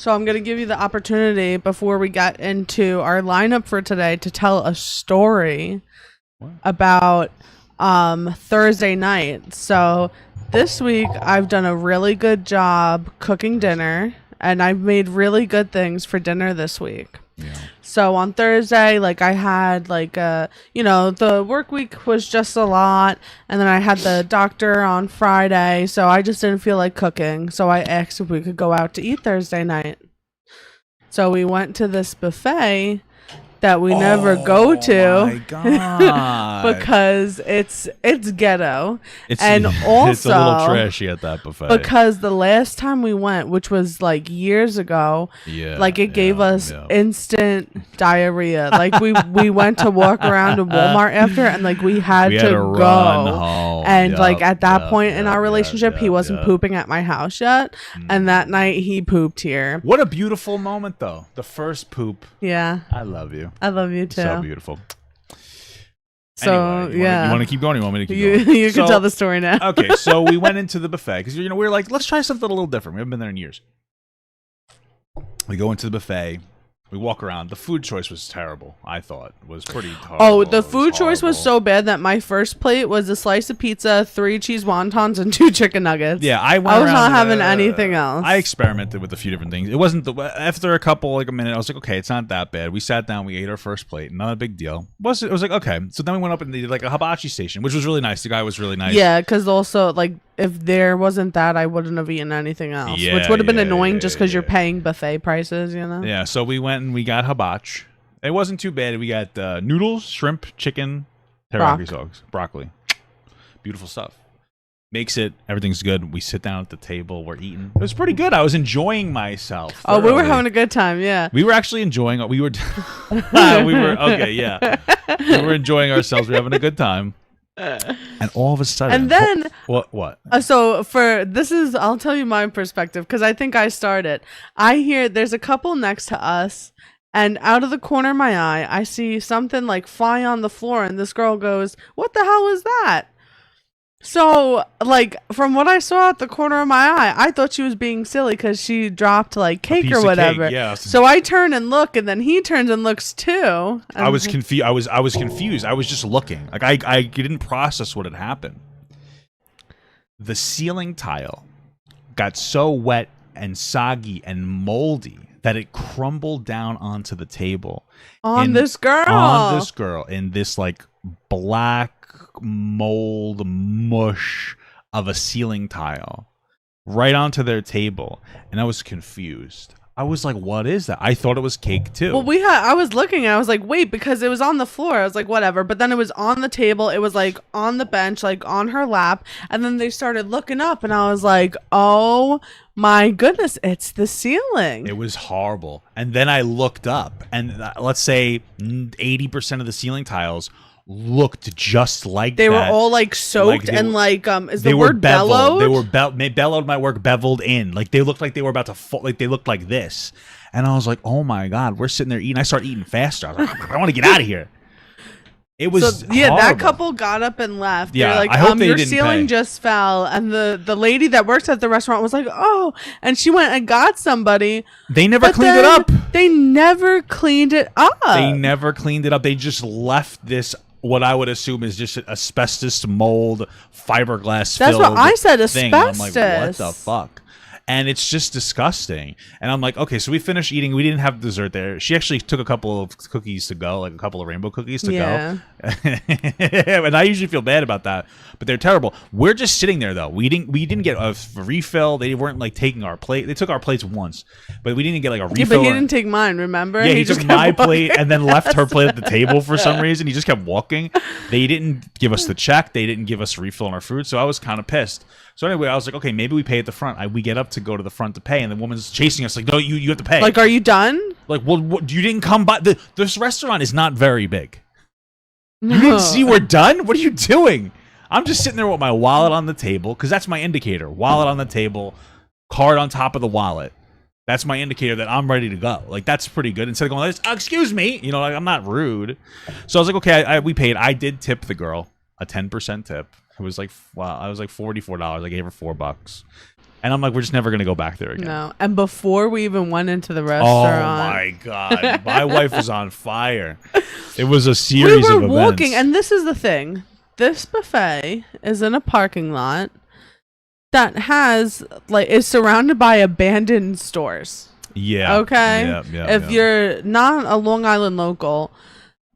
So I'm going to give you the opportunity before we get into our lineup for today to tell a story about Thursday night. So this week I've done a really good job cooking dinner, and I've made really good things for dinner this week. Yeah. So on Thursday, like I had like the work week was just a lot, and then I had the doctor on Friday, so I just didn't feel like cooking. So I asked if we could go out to eat Thursday night. So we went to this buffet that we never go to. Oh my God. Because it's ghetto. And also it's a little trashy at that buffet. Because the last time we went, which was like years ago, like it gave us instant diarrhea. Like we went to walk around to Walmart after, and like we had to run go home. and like at that point in our relationship, he wasn't pooping at my house yet, and that night he pooped here. What a beautiful moment, though. The first poop. Yeah, I love you. I love you too. So beautiful. So anyway, you want to keep going? Or you want me to keep going? You can tell the story now. Okay, so we went into the buffet because we were like, let's try something a little different. We haven't been there in years. We go into the buffet. We walk around. The food choice was terrible. I thought was pretty horrible. Oh, the food choice was so bad that my first plate was a slice of pizza, 3 cheese wontons, and 2 chicken nuggets. Yeah, I was not having anything else. I experimented with a few different things. It wasn't after a minute, I was like, okay, it's not that bad. We sat down, we ate our first plate, not a big deal. It was like, okay. So then we went up and did like a hibachi station, which was really nice. The guy was really nice. Yeah, because also like if there wasn't that, I wouldn't have eaten anything else, which would have been annoying just because you're paying buffet prices, you know? Yeah, so we went and we got hibachi. It wasn't too bad. We got noodles, shrimp, chicken, teriyaki sauce, broccoli. Beautiful stuff. Makes it. Everything's good. We sit down at the table. We're eating. It was pretty good. I was enjoying myself. Oh, we were having a good time. Yeah. We were actually enjoying it. We were okay. Yeah. We were enjoying ourselves. We were having a good time. And all of a sudden, and then what? So I'll tell you my perspective because I think I started. I hear there's a couple next to us, and out of the corner of my eye, I see something like fly on the floor, and this girl goes, "What the hell is that?" So, like, from what I saw at the corner of my eye, I thought she was being silly because she dropped, like, cake or whatever. Cake, yeah. So I turn and look, and then he turns and looks, too. I was confused. I was confused. I was just looking. Like, I didn't process what had happened. The ceiling tile got so wet and soggy and moldy that it crumbled down onto the table. On this girl, in this, like, black mold mush of a ceiling tile right onto their table, and I was confused. I was like, what is that? I thought it was cake too. Well, I was looking, I was like, wait, because it was on the floor. I was like, whatever. But then it was on the table. It was like on the bench, like on her lap. And then they started looking up, and I was like, oh my goodness, it's the ceiling. It was horrible. And then I looked up, and let's say 80% of the ceiling tiles looked just like they that. Were all like soaked and like is the word bellowed? They were bellowed. My work beveled in. Like they looked like they were about to fall. Like they looked like this. And I was like, oh my God, we're sitting there eating. I started eating faster. I was like, I want to get out of here. It was horrible. That couple got up and left. Yeah, they're like, I hope they your didn't ceiling pay. just fell, and the lady that works at the restaurant was like, oh, and she went and got somebody. They never cleaned it up. They never cleaned it up. They never cleaned it up. They just left this. What I would assume is just asbestos mold, fiberglass. That's what I said. Thing. Asbestos. I'm like, what the fuck? And it's just disgusting. And I'm like, okay, so we finished eating. We didn't have dessert there. She actually took a couple of cookies to go, like a couple of rainbow cookies to go. And I usually feel bad about that, but they're terrible. We're just sitting there though. We didn't get a refill. They weren't like taking our plate. They took our plates once, but we didn't get like a refill. Yeah, but he didn't take mine. Remember? Yeah, he took my plate and then left her plate at the table for some reason. He just kept walking. They didn't give us the check. They didn't give us a refill on our food. So I was kind of pissed. So anyway, I was like, okay, maybe we pay at the front. We get up to go to the front to pay, and the woman's chasing us like, no, you have to pay. Like, are you done? Like, well, you didn't come by. This restaurant is not very big. You didn't see we're done? What are you doing? I'm just sitting there with my wallet on the table, because that's my indicator. Wallet on the table, card on top of the wallet. That's my indicator that I'm ready to go. Like, that's pretty good. Instead of going, excuse me, you know, like, I'm not rude. So I was like, okay, we paid. I did tip the girl a 10% tip. It was like, wow, I was like $44. I gave her $4. And I'm like, we're just never gonna go back there again. No. And before we even went into the Oh restaurant, my god, my wife was on fire. It was a series we of were events. walking, and this is the thing. This buffet is in a parking lot that has is surrounded by abandoned stores. Yeah. Okay. If you're not a Long Island local,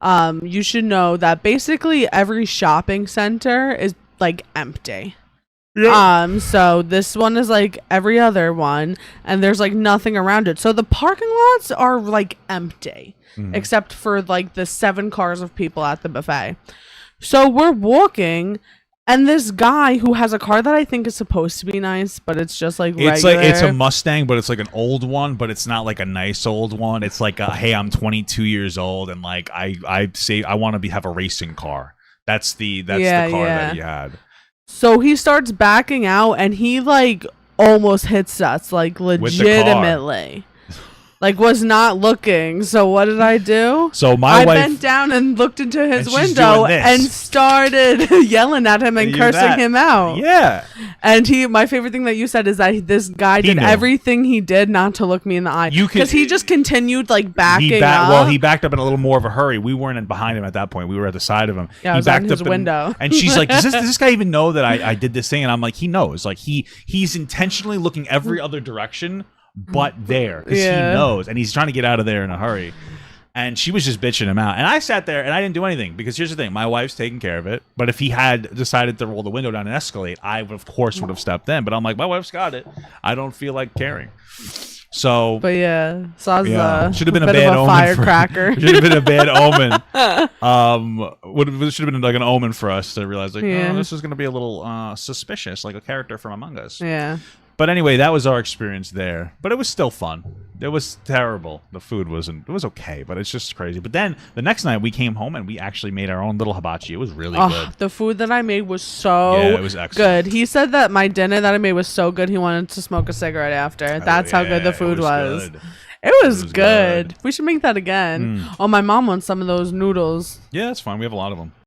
you should know that basically every shopping center is like empty. Yeah. So this one is like every other one, and there's like nothing around it. So the parking lots are like empty, except for like the 7 cars of people at the buffet. So we're walking, and this guy who has a car that I think is supposed to be nice, but it's just like regular. It's like it's a Mustang, but it's like an old one, but it's not like a nice old one. It's like hey, I'm 22 years old, and like I say I want to have a racing car. That's the car that he had. So he starts backing out, and he like almost hits us, like legitimately. Like was not looking. So what did I do? So I bent down and looked into his window and started yelling at him and cursing him out. Yeah. And my favorite thing that you said is that this guy did everything he did not to look me in the eye. Because he just continued like backing up. Well, he backed up in a little more of a hurry. We weren't behind him at that point. We were at the side of him. Yeah, he I was backed on his up window. And she's like, does this guy even know that I did this thing? And I'm like, he knows. Like he's intentionally looking every other direction but there, because he knows, and he's trying to get out of there in a hurry. And she was just bitching him out, and I sat there and I didn't do anything, because here's the thing: my wife's taking care of it. But if he had decided to roll the window down and escalate, I would have stepped in. But I'm like, my wife's got it. I don't feel like caring. So, but yeah, so I was should have been a bad omen. Firecracker. Should have been a bad omen. Should have been like an omen for us to realize, like, oh, this is going to be a little suspicious, like a character from Among Us. Yeah. But anyway, that was our experience there. But it was still fun. It was terrible. The food wasn't. It was okay, but it's just crazy. But then the next night we came home and we actually made our own little hibachi. It was really good. The food that I made was it was excellent. Good. He said that my dinner that I made was so good he wanted to smoke a cigarette after. That's how good the food was. It was good. We should make that again. Oh, my mom wants some of those noodles. Yeah, that's fine. We have a lot of them.